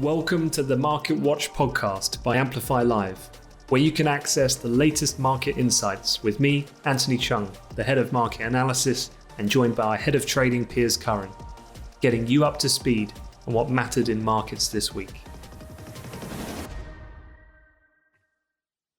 Welcome to the Market Watch podcast by Amplify Live, where you can access the latest market insights with me, Anthony Chung, the head of market analysis, and joined by our head of trading, Piers Curran, getting you up to speed on what mattered in markets this week.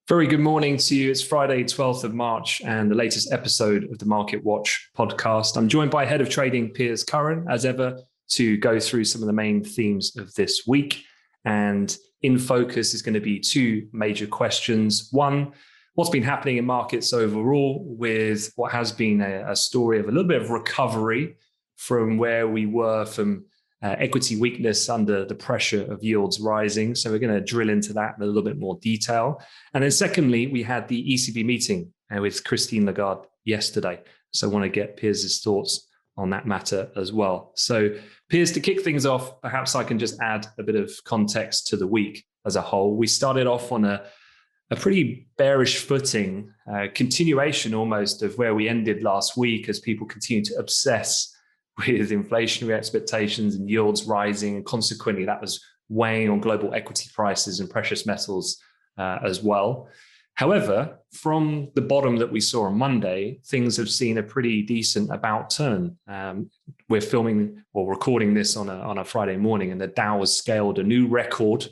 Very good morning to you. It's Friday, 12th of March, and the latest episode of the Market Watch podcast. I'm joined by head of trading, Piers Curran, as ever, to go through some of the main themes of this week. And in focus is going to be two major questions. One, what's been happening in markets overall with what has been a story of a little bit of recovery from where we were from equity weakness under the pressure of yields rising. So we're going to drill into that in a little bit more detail. And then secondly, we had the ECB meeting with Christine Lagarde yesterday. So I want to get Piers' thoughts on that matter as well. So Piers, to kick things off, perhaps I can just add a bit of context to the week as a whole. We started off on a pretty bearish footing, continuation almost of where we ended last week as people continue to obsess with inflationary expectations and yields rising. And consequently, that was weighing on global equity prices and precious metals as well. However, from the bottom that we saw on Monday, things have seen a pretty decent about turn. We're filming or recording this on a Friday morning, and the Dow has scaled a new record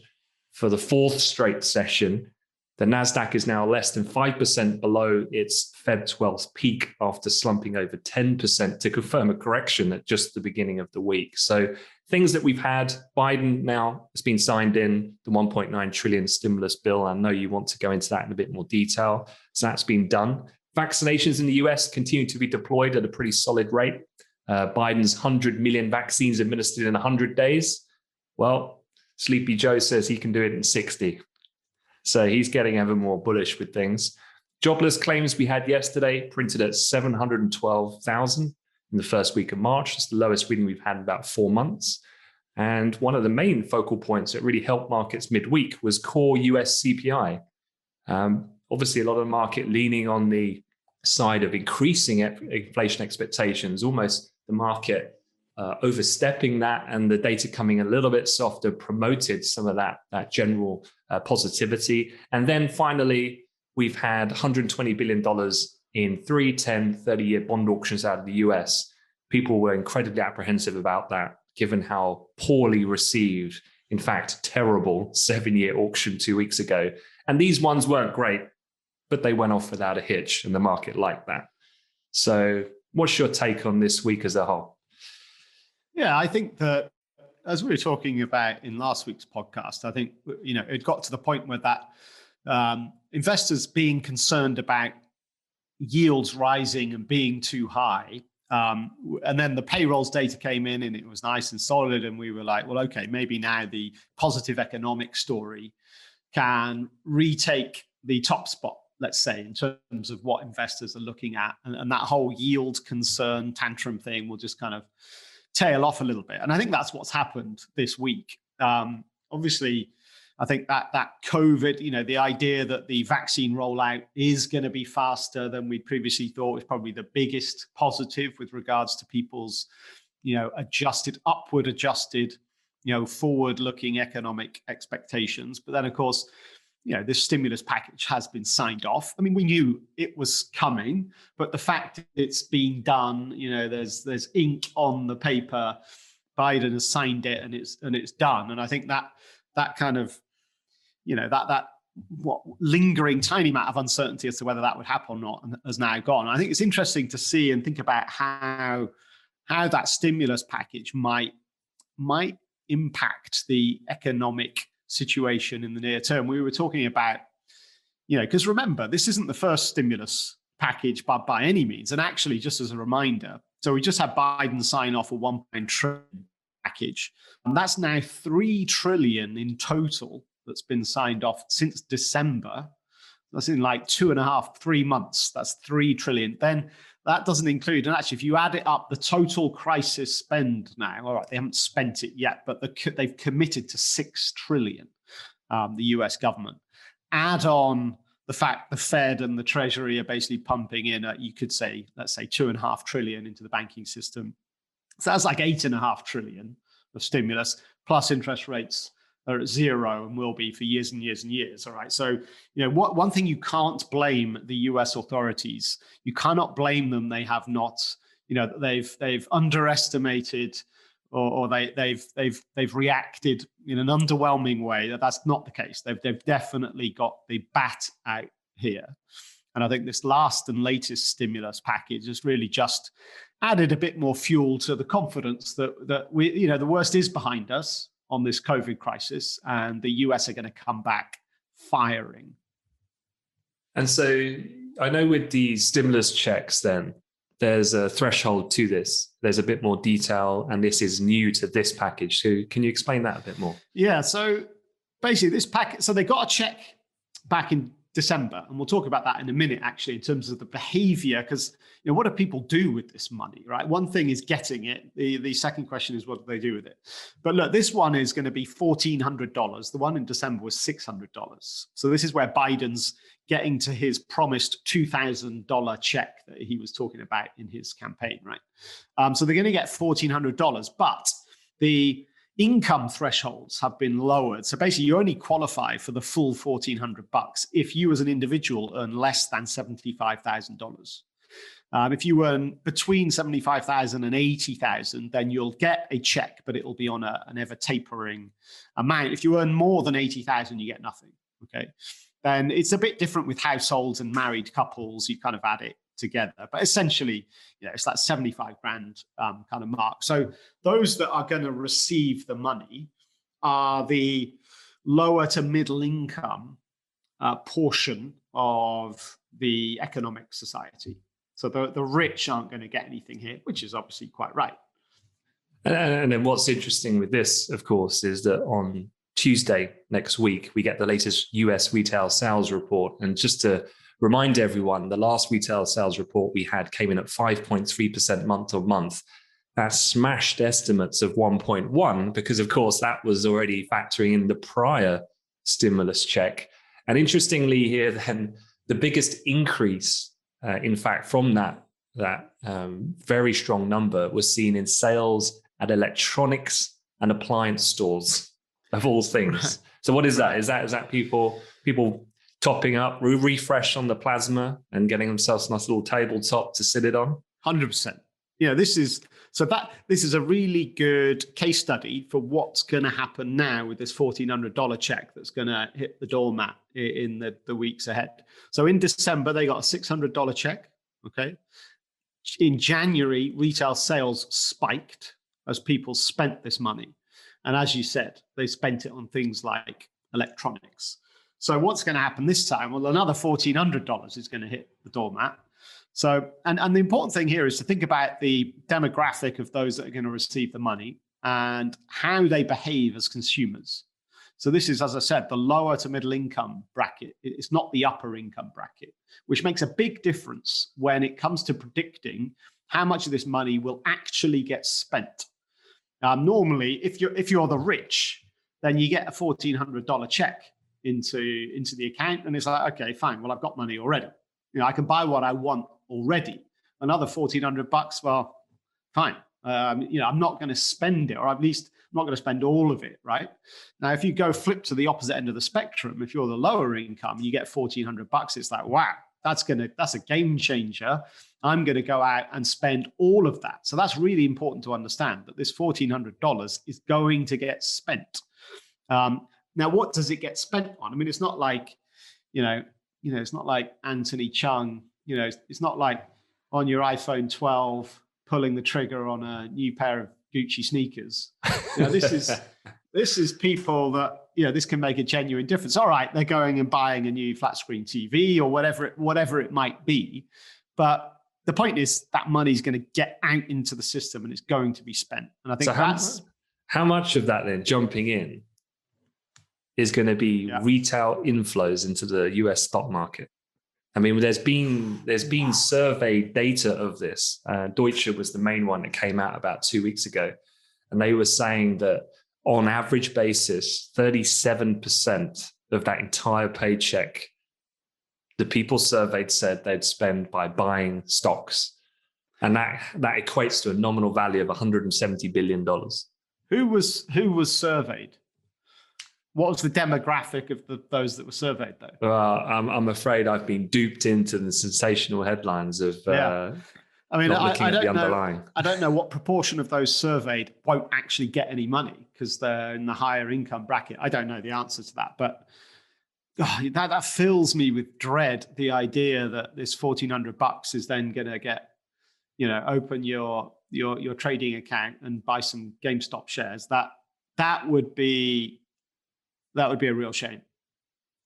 for the fourth straight session. The Nasdaq is now less than 5% below its Feb 12th peak after slumping over 10% to confirm a correction at just the beginning of the week. So things that we've had, Biden now has been signed in, the 1.9 trillion stimulus bill. I know you want to go into that in a bit more detail. So that's been done. Vaccinations in the US continue to be deployed at a pretty solid rate. Biden's 100 million vaccines administered in 100 days. Well, Sleepy Joe says he can do it in 60. So he's getting ever more bullish with things. Jobless claims we had yesterday printed at 712,000 in the first week of March. It's the lowest reading we've had in about 4 months. And one of the main focal points that really helped markets midweek was core US CPI. Obviously, a lot of the market leaning on the side of increasing inflation expectations, almost the market overstepping that, and the data coming a little bit softer promoted some of that general positivity. And then finally, we've had $120 billion in 3, 10, 30-year bond auctions out of the US. People were incredibly apprehensive about that, given how poorly received, in fact, terrible 7-year auction 2 weeks ago. And these ones weren't great, but they went off without a hitch, and the market liked that. So what's your take on this week as a whole? Yeah, I think that as we were talking about in last week's podcast, I think, it got to the point where that investors being concerned about yields rising and being too high. And then the payrolls data came in and it was nice and solid. And we were like, well, okay, maybe now the positive economic story can retake the top spot, let's say, in terms of what investors are looking at. And that whole yield concern tantrum thing will just kind of tail off a little bit. And I think that's what's happened this week. Obviously, I think that COVID, the idea that the vaccine rollout is going to be faster than we previously thought was probably the biggest positive with regards to people's, upward adjusted, forward-looking economic expectations. But then, of course, this stimulus package has been signed off. I mean, we knew it was coming, but the fact it's being done, there's ink on the paper. Biden has signed it, and it's done. And I think that kind of, that lingering tiny amount of uncertainty as to whether that would happen or not has now gone. I think it's interesting to see and think about how that stimulus package might impact the economic situation in the near term. We were talking about, because remember, this isn't the first stimulus package by any means. And actually, just as a reminder, so we just had Biden sign off a $1 trillion package. And that's now $3 trillion in total that's been signed off since December. That's in like 2.5, 3 months. That's $3 trillion. Then that doesn't include, and actually, if you add it up, the total crisis spend now, all right, they haven't spent it yet, but they've committed to $6 trillion, the US government. Add on the fact the Fed and the Treasury are basically pumping in, you could say, let's say $2.5 trillion into the banking system. So that's like $8.5 trillion of stimulus, plus interest rates are at zero and will be for years and years and years. All right. So, one thing you can't blame the US authorities, you cannot blame them. They have not, they've underestimated or they've reacted in an underwhelming way. That's not the case. They've definitely got the bat out here. And I think this last and latest stimulus package has really just added a bit more fuel to the confidence that we, the worst is behind us on this COVID crisis, and the US are going to come back firing. And so I know with the stimulus checks, then there's a threshold to this. There's a bit more detail, and this is new to this package. So can you explain that a bit more? Yeah. So basically, this package, so they got a check back in December, and we'll talk about that in a minute, actually, in terms of the behavior, because what do people do with this money, right? One thing is getting it. The second question is, what do they do with it? But look, this one is going to be $1,400. The one in December was $600. So this is where Biden's getting to his promised $2,000 check that he was talking about in his campaign, right? So they're going to get $1,400, but the income thresholds have been lowered. So basically, you only qualify for the full $1,400 if you as an individual earn less than $75,000. If you earn between $75,000 and $80,000, then you'll get a check, but it'll be on an ever tapering amount. If you earn more than $80,000, you get nothing. Okay, then it's a bit different with households and married couples. You kind of add it together, but essentially, it's that 75 grand kind of mark. So those that are going to receive the money are the lower to middle income portion of the economic society. So the rich aren't going to get anything here, which is obviously quite right. And then what's interesting with this, of course, is that on Tuesday next week, we get the latest US retail sales report. And just to remind everyone, the last retail sales report we had came in at 5.3% month on month. That smashed estimates of 1.1 because, of course, that was already factoring in the prior stimulus check. And interestingly here, then, the biggest increase, in fact, from that very strong number was seen in sales at electronics and appliance stores, of all things. So what is that? Is that people topping up, refresh on the plasma and getting themselves a nice little tabletop to sit it on? 100%. This is a really good case study for what's going to happen now with this $1,400 check that's going to hit the doormat in the weeks ahead. So in December, they got a $600 check. Okay. In January, retail sales spiked as people spent this money. And as you said, they spent it on things like electronics. So what's going to happen this time? Well, another $1,400 is going to hit the doormat. So, and the important thing here is to think about the demographic of those that are going to receive the money and how they behave as consumers. So this is, as I said, the lower to middle income bracket. It's not the upper income bracket, which makes a big difference when it comes to predicting how much of this money will actually get spent. Normally, if you're the rich, then you get a $1,400 check into the account, and it's like, okay, fine. Well, I've got money already. I can buy what I want already. Another $1,400. Well, fine. I'm not going to spend it, or at least I'm not going to spend all of it, right? Now, if you go flip to the opposite end of the spectrum, if you're the lower income, you get $1,400. It's like, wow, that's a game changer. I'm going to go out and spend all of that. So that's really important to understand that this $1,400 is going to get spent. Now, what does it get spent on? I mean, it's not like, it's not like Anthony Chung. It's not like on your iPhone 12 pulling the trigger on a new pair of Gucci sneakers. This is people that this can make a genuine difference. All right, they're going and buying a new flat screen TV or whatever it might be, but the point is that money's going to get out into the system and it's going to be spent. And I think how much of that then jumping in is going to be retail inflows into the US stock market. I mean, there's been survey data of this. Deutsche was the main one that came out about 2 weeks ago. And they were saying that on average basis, 37% of that entire paycheck, the people surveyed said they'd spend by buying stocks. And that equates to a nominal value of $170 billion. Who was surveyed? What was the demographic of those that were surveyed, though? I'm afraid I've been duped into the sensational headlines of I mean, not looking at the underlying. I don't know what proportion of those surveyed won't actually get any money because they're in the higher income bracket. I don't know the answer to that, but that fills me with dread. The idea that this $1,400 is then going to get, open your trading account and buy some GameStop shares. That would be a real shame.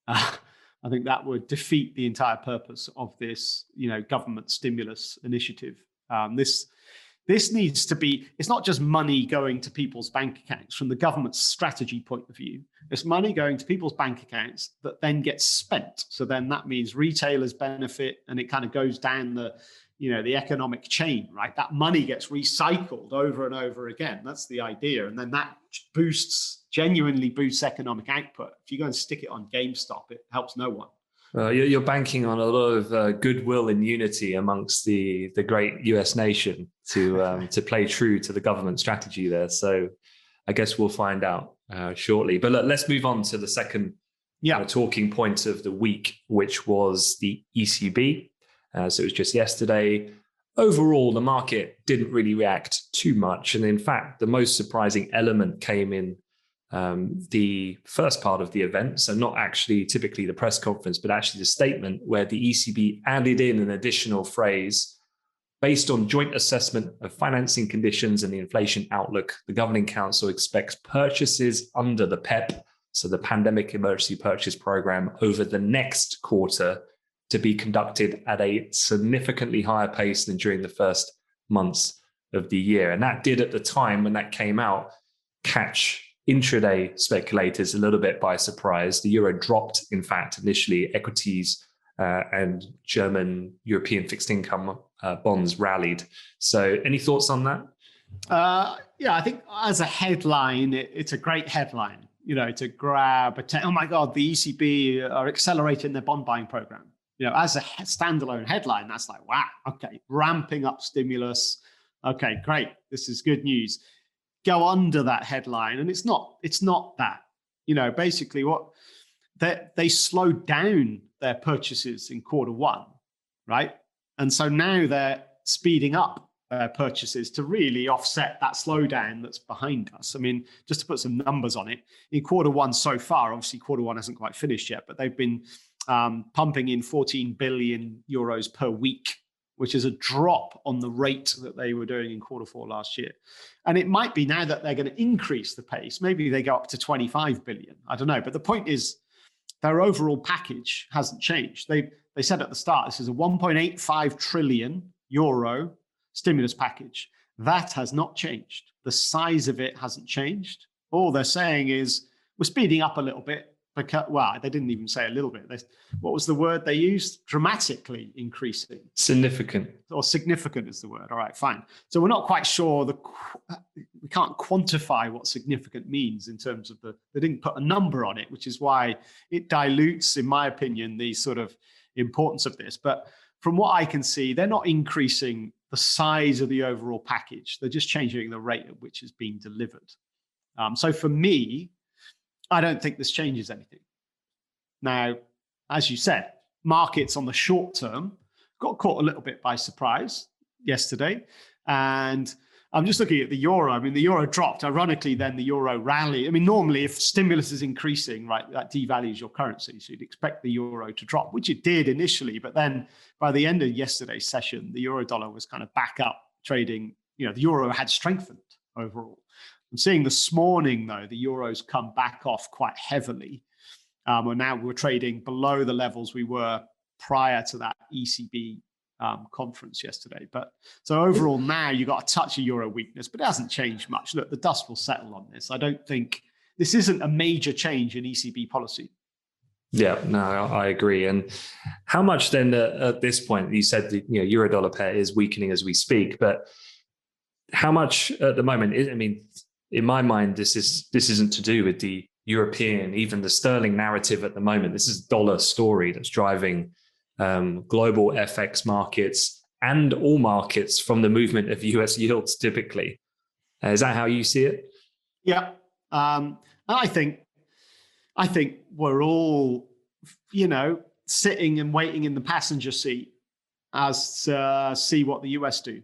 I think that would defeat the entire purpose of this, government stimulus initiative. This needs to be, it's not just money going to people's bank accounts from the government's strategy point of view. It's money going to people's bank accounts that then gets spent. So then that means retailers benefit, and it kind of goes down the economic chain, right? That money gets recycled over and over again. That's the idea. And then that genuinely boosts economic output. If you go and stick it on GameStop, it helps no one. You're banking on a lot of goodwill and unity amongst the great US nation to play true to the government strategy there. So I guess we'll find out shortly. But look, let's move on to the second talking point of the week, which was the ECB. So it was just yesterday. Overall, the market didn't really react too much. And in fact, the most surprising element came in the first part of the event. So not actually typically the press conference, but actually the statement where the ECB added in an additional phrase. Based on joint assessment of financing conditions and the inflation outlook, the Governing Council expects purchases under the PEP, so the Pandemic Emergency Purchase Program, over the next quarter to be conducted at a significantly higher pace than during the first months of the year. And that did, at the time when that came out, catch intraday speculators a little bit by surprise. The euro dropped, in fact, initially. Equities and German European fixed income bonds rallied. So any thoughts on that? I think as a headline, it's a great headline, to grab oh my God, the ECB are accelerating their bond buying program. As a standalone headline, that's like, wow, okay, ramping up stimulus. Okay, great. This is good news. Go under that headline, and it's not that. Basically what they slowed down their purchases in quarter one, right? And so now they're speeding up purchases to really offset that slowdown that's behind us. I mean, just to put some numbers on it, in quarter one so far, obviously quarter one hasn't quite finished yet, but they've been pumping in 14 billion euros per week, which is a drop on the rate that they were doing in quarter four last year. And it might be now that they're going to increase the pace. Maybe they go up to 25 billion. I don't know. But the point is, their overall package hasn't changed. They said at the start, this is a 1.85 trillion euro stimulus package. That has not changed. The size of it hasn't changed. All they're saying is, we're speeding up a little bit. Because, well, they didn't even say a little bit. What was the word they used? Dramatically increasing. Significant. Or significant is the word. All right, fine. So we're not quite sure. We can't quantify what significant means in terms of they didn't put a number on it, which is why it dilutes, in my opinion, the sort of importance of this. But from what I can see, they're not increasing the size of the overall package. They're just changing the rate at which it's being delivered. So for me, I don't think this changes anything. Now, as you said, markets on the short term got caught a little bit by surprise yesterday. And I'm just looking at the euro. I mean, the euro dropped. Ironically, then the euro rallied. I mean, normally if stimulus is increasing, right, that devalues your currency. So you'd expect the euro to drop, which it did initially. But then by the end of yesterday's session, the euro dollar was kind of back up trading. The euro had strengthened overall. I'm seeing this morning, though, the euro's come back off quite heavily. We're trading below the levels we were prior to that ECB conference yesterday. But so overall now you've got a touch of euro weakness, but it hasn't changed much. Look, the dust will settle on this. I don't think this isn't a major change in ECB policy. Yeah, no, I agree. And how much then at this point, you said the euro dollar pair is weakening as we speak, but how much at the moment in my mind, this isn't to do with the European, even the sterling narrative at the moment. This is a dollar story that's driving global FX markets and all markets from the movement of US yields typically. Is that how you see it? Yeah. And I think, I think we're all, sitting and waiting in the passenger seat as see what the US do.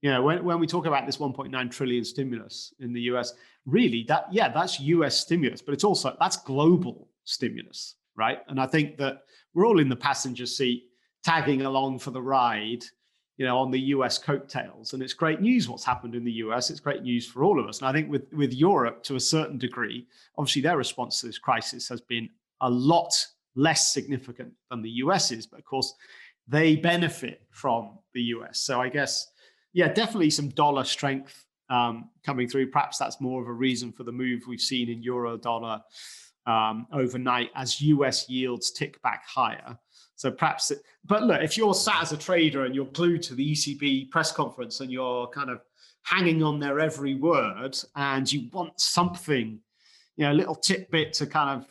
When we talk about this 1.9 trillion stimulus in the US, really that's US stimulus, but that's global stimulus, right? And I think that we're all in the passenger seat tagging along for the ride, on the US coattails. And it's great news what's happened in the US. It's great news for all of us. And I think with Europe, to a certain degree, obviously their response to this crisis has been a lot less significant than the US's. But of course, they benefit from the US. So I guess, definitely some dollar strength coming through. Perhaps that's more of a reason for the move we've seen in euro dollar overnight as US yields tick back higher. So perhaps, but look, if you're sat as a trader and you're glued to the ECB press conference and you're kind of hanging on their every word and you want something, a little tidbit to kind of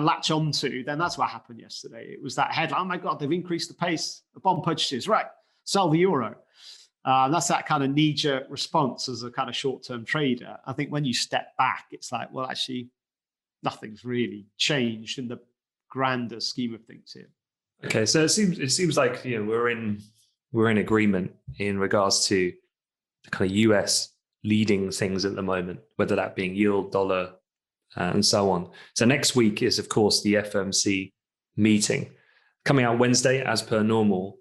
latch onto, then that's what happened yesterday. It was that headline, oh my God, they've increased the pace of bond purchases. Right, sell the euro. That's that kind of knee-jerk response as a kind of short-term trader. I think when you step back, it's like, well, actually, nothing's really changed in the grander scheme of things here. Okay, so it seems like we're in agreement in regards to the kind of US leading things at the moment, whether that being yield, dollar, and so on. So next week is, of course, the FOMC meeting coming out Wednesday as per normal.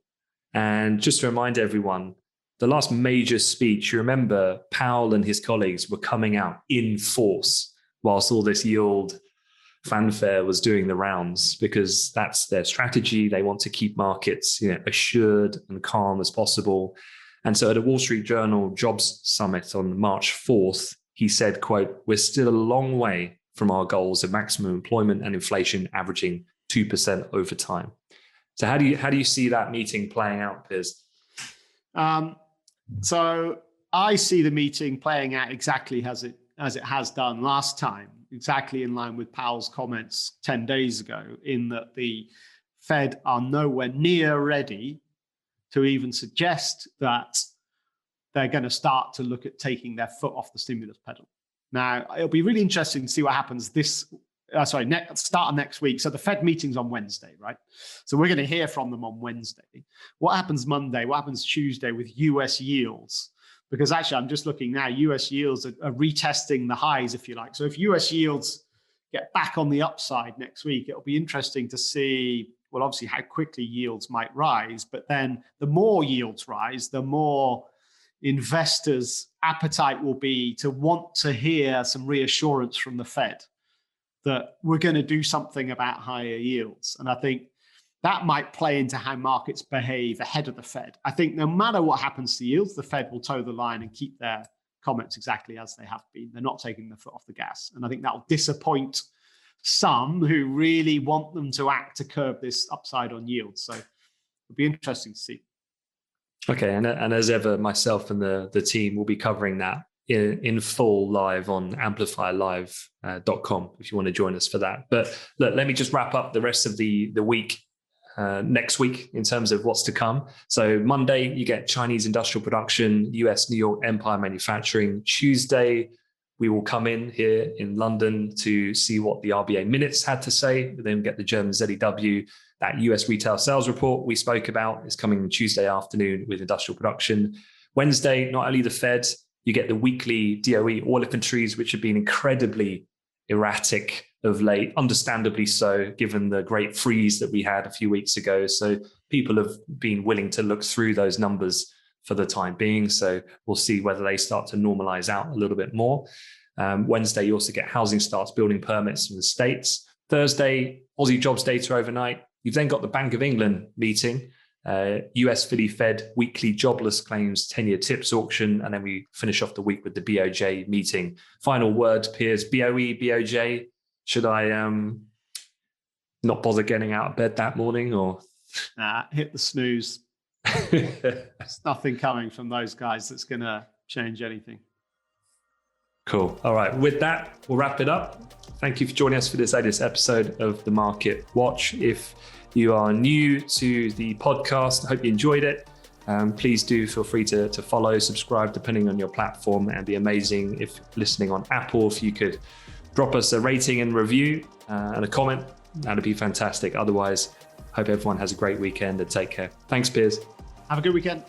And just to remind everyone, the last major speech, you remember Powell and his colleagues were coming out in force whilst all this yield fanfare was doing the rounds, because that's their strategy. They want to keep markets assured and calm as possible. And so at a Wall Street Journal Jobs Summit on March 4th, he said, quote, "We're still a long way from our goals of maximum employment and inflation averaging 2% over time." So how do you see that meeting playing out, Piers? So I see the meeting playing out exactly as it has done last time, exactly in line with Powell's comments 10 days ago, in that the Fed are nowhere near ready to even suggest that they're going to start to look at taking their foot off the stimulus pedal. Now, it'll be really interesting to see what happens start of next week. So the Fed meeting's on Wednesday, right? So we're going to hear from them on Wednesday. What happens Monday? What happens Tuesday with US yields? Because actually, I'm just looking now, US yields are retesting the highs, if you like. So if US yields get back on the upside next week, it'll be interesting to see, well, obviously how quickly yields might rise. But then the more yields rise, the more investors' appetite will be to want to hear some reassurance from the Fed that we're going to do something about higher yields. And I think that might play into how markets behave ahead of the Fed. I think no matter what happens to yields, the Fed will toe the line and keep their comments exactly as they have been. They're not taking their foot off the gas. And I think that'll disappoint some who really want them to act to curb this upside on yields. So it'll be interesting to see. Okay, and as ever, myself and the team will be covering that in full live on amplifylive.com if you want to join us for that. But look, let me just wrap up the rest of the week next week in terms of what's to come. So Monday, you get Chinese industrial production, US New York Empire manufacturing. Tuesday, we will come in here in London to see what the RBA minutes had to say. Then get the German ZEW. That US retail sales report we spoke about is coming Tuesday afternoon with industrial production. Wednesday, not only the Fed, you get the weekly DOE oil inventories, which have been incredibly erratic of late, understandably so, given the great freeze that we had a few weeks ago. So people have been willing to look through those numbers for the time being. So we'll see whether they start to normalize out a little bit more. Wednesday, you also get housing starts, building permits from the States. Thursday, Aussie jobs data overnight. You've then got the Bank of England meeting, US Philly Fed weekly jobless claims 10-year tips auction, and then we finish off the week with the BOJ meeting. Final word, Piers, BOE, BOJ. Should I not bother getting out of bed that morning, or? Hit the snooze. There's nothing coming from those guys that's going to change anything. Cool. All right. With that, we'll wrap it up. Thank you for joining us for this latest episode of The Market Watch. If you are new to the podcast, I hope you enjoyed it. Please do feel free to follow, subscribe, depending on your platform, and be amazing if listening on Apple, if you could drop us a rating and review and a comment. That'd be fantastic. Otherwise, hope everyone has a great weekend and take care. Thanks, Piers. Have a good weekend.